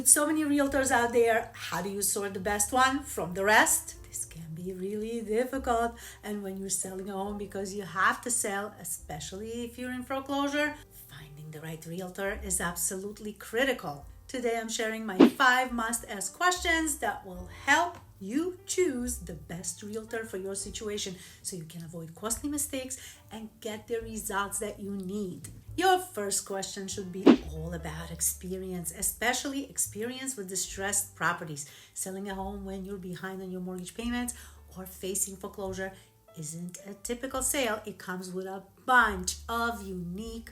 With so many realtors out there, how do you sort the best one from the rest? This can be really difficult. And when you're selling a home because you have to sell, especially if you're in foreclosure, finding the right realtor is absolutely critical. Today I'm sharing my 5 must-ask questions that will help you choose the best realtor for your situation so you can avoid costly mistakes and get the results that you need. Your first question should be all about experience, especially experience with distressed properties. Selling a home when you're behind on your mortgage payments or facing foreclosure isn't a typical sale. It comes with a bunch of unique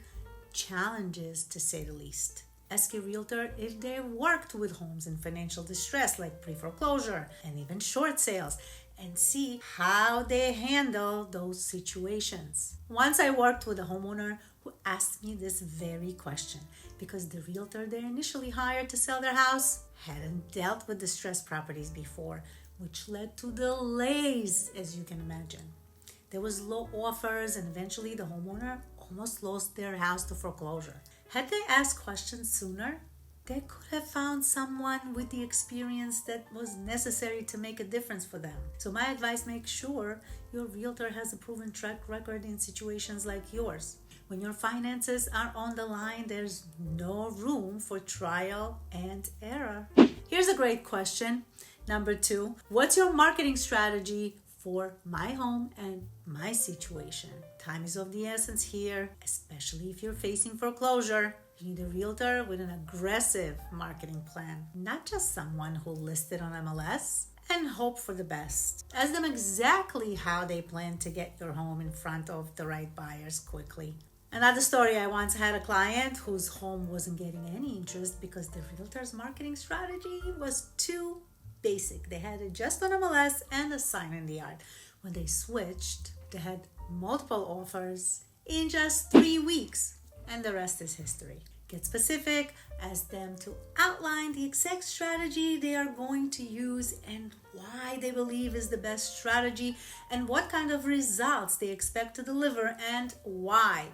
challenges, to say the least. Ask your realtor if they've worked with homes in financial distress like pre-foreclosure and even short sales, and see how they handle those situations. Once I worked with a homeowner who asked me this very question because the realtor they initially hired to sell their house hadn't dealt with distressed properties before, which led to delays, as you can imagine. There was low offers, and eventually the homeowner almost lost their house to foreclosure. Had they asked questions sooner, they could have found someone with the experience that was necessary to make a difference for them. So my advice, make sure your realtor has a proven track record in situations like yours. When your finances are on the line, there's no room for trial and error. Here's a great question. Number 2, what's your marketing strategy for my home and my situation? Time is of the essence here, especially if you're facing foreclosure. You need a realtor with an aggressive marketing plan, not just someone who listed on MLS and hope for the best. Ask them exactly how they plan to get your home in front of the right buyers quickly. Another story, I once had a client whose home wasn't getting any interest because the realtor's marketing strategy was too basic. They had it just on MLS and a sign in the yard. When they switched, they had multiple offers in just 3 weeks, and the rest is history. Get specific, ask them to outline the exact strategy they are going to use and why they believe is the best strategy and what kind of results they expect to deliver and why.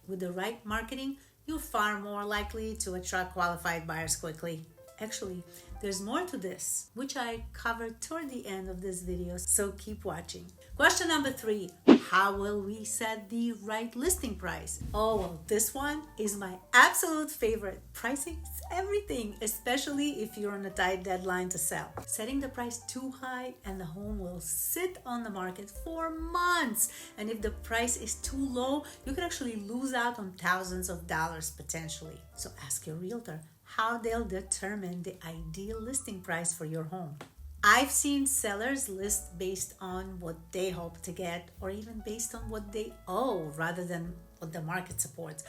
With the right marketing, you're far more likely to attract qualified buyers quickly. Actually, there's more to this, which I covered toward the end of this video, so keep watching. Question number 3, how will we set the right listing price? Oh, well, this one is my absolute favorite. Pricing is everything, especially if you're on a tight deadline to sell. Setting the price too high and the home will sit on the market for months. And if the price is too low, you can actually lose out on thousands of dollars potentially. So ask your realtor how they'll determine the ideal listing price for your home. I've seen sellers list based on what they hope to get or even based on what they owe rather than what the market supports.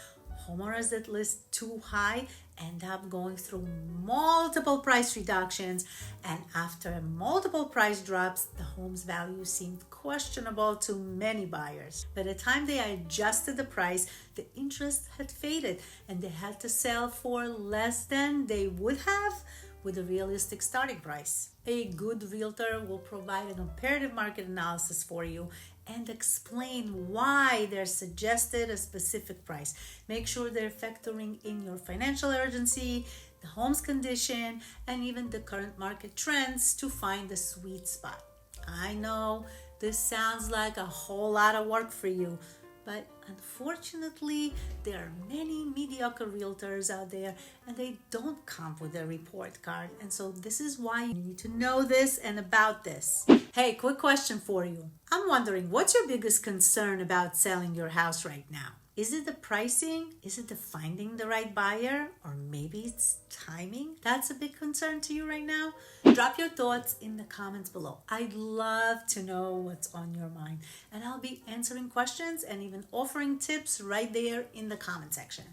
Homeowners that list too high end up going through multiple price reductions, and after multiple price drops, the home's value seemed questionable to many buyers. By the time they adjusted the price, the interest had faded and they had to sell for less than they would have with a realistic starting price. A good realtor will provide a comparative market analysis for you and explain why they're suggested a specific price. Make sure they're factoring in your financial urgency, the home's condition, and even the current market trends to find the sweet spot. I know this sounds like a whole lot of work for you, but unfortunately, there are many mediocre realtors out there and they don't come with a report card. And so this is why you need to know this and about this. Hey, quick question for you. I'm wondering, what's your biggest concern about selling your house right now? Is it the pricing? Is it the finding the right buyer? Or maybe it's timing? That's a big concern to you right now? Drop your thoughts in the comments below. I'd love to know what's on your mind. And I'll be answering questions and even offering tips right there in the comment section.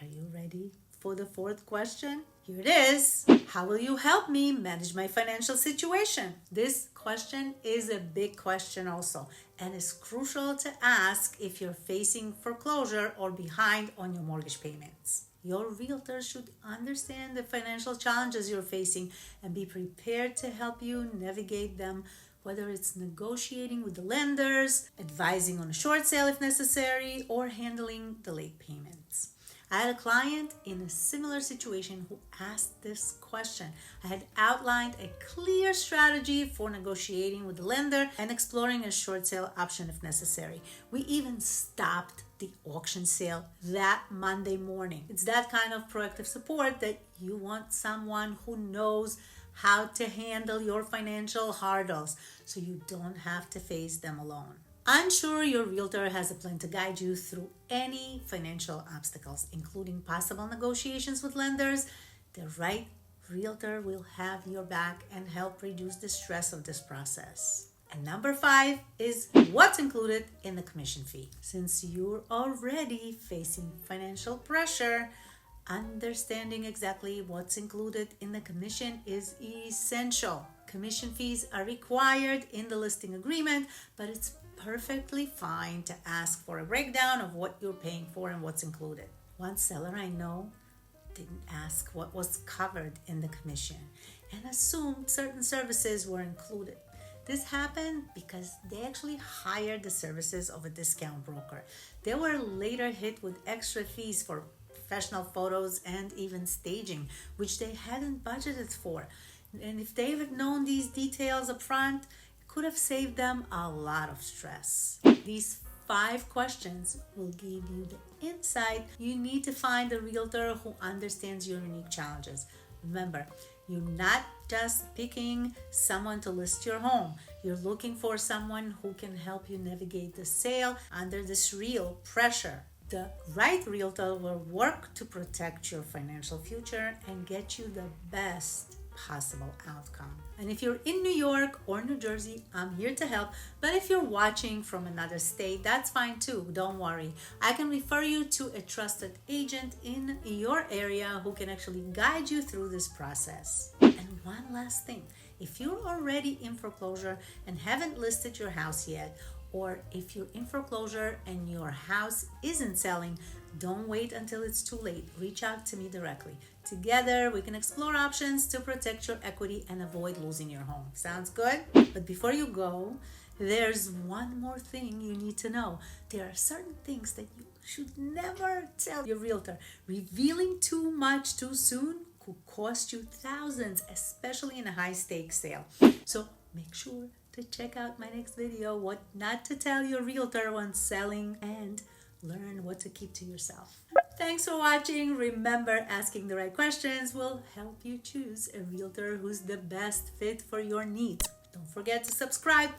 Are you ready for the 4th question? Here it is. How will you help me manage my financial situation? This question is a big question also, and is crucial to ask if you're facing foreclosure or behind on your mortgage payments. Your realtor should understand the financial challenges you're facing and be prepared to help you navigate them, whether it's negotiating with the lenders, advising on a short sale if necessary, or handling the late payments. I had a client in a similar situation who asked this question. I had outlined a clear strategy for negotiating with the lender and exploring a short sale option if necessary. We even stopped the auction sale that Monday morning. It's that kind of proactive support that you want someone who knows how to handle your financial hurdles so you don't have to face them alone. I'm sure your realtor has a plan to guide you through any financial obstacles, including possible negotiations with lenders. The right realtor will have your back and help reduce the stress of this process. And number 5 is what's included in the commission fee. Since you're already facing financial pressure, understanding exactly what's included in the commission is essential. Commission fees are required in the listing agreement, but it's perfectly fine to ask for a breakdown of what you're paying for and what's included. One seller I know didn't ask what was covered in the commission and assumed certain services were included. This happened because they actually hired the services of a discount broker. They were later hit with extra fees for professional photos and even staging, which they hadn't budgeted for. And if they had known these details up front, could have saved them a lot of stress. These 5 questions will give you the insight you need to find a realtor who understands your unique challenges. Remember, you're not just picking someone to list your home. You're looking for someone who can help you navigate the sale under this real pressure. The right realtor will work to protect your financial future and get you the best possible outcome. And if you're in New York or New Jersey, I'm here to help. But if you're watching from another state, that's fine too. Don't worry. I can refer you to a trusted agent in your area who can actually guide you through this process. And one last thing, if you're already in foreclosure and haven't listed your house yet, or if you're in foreclosure and your house isn't selling, don't wait until it's too late. Reach out to me directly. Together, we can explore options to protect your equity and avoid losing your home. Sounds good? But before you go, there's one more thing you need to know. There are certain things that you should never tell your realtor. Revealing too much too soon could cost you thousands, especially in a high-stakes sale. So make sure to check out my next video, what not to tell your realtor when selling, and learn what to keep to yourself. Thanks for watching. Remember, asking the right questions will help you choose a realtor who's the best fit for your needs. Don't forget to subscribe,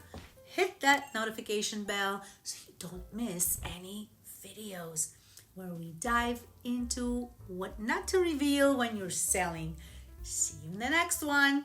hit that notification bell so you don't miss any videos where we dive into what not to reveal when you're selling. See you in the next one.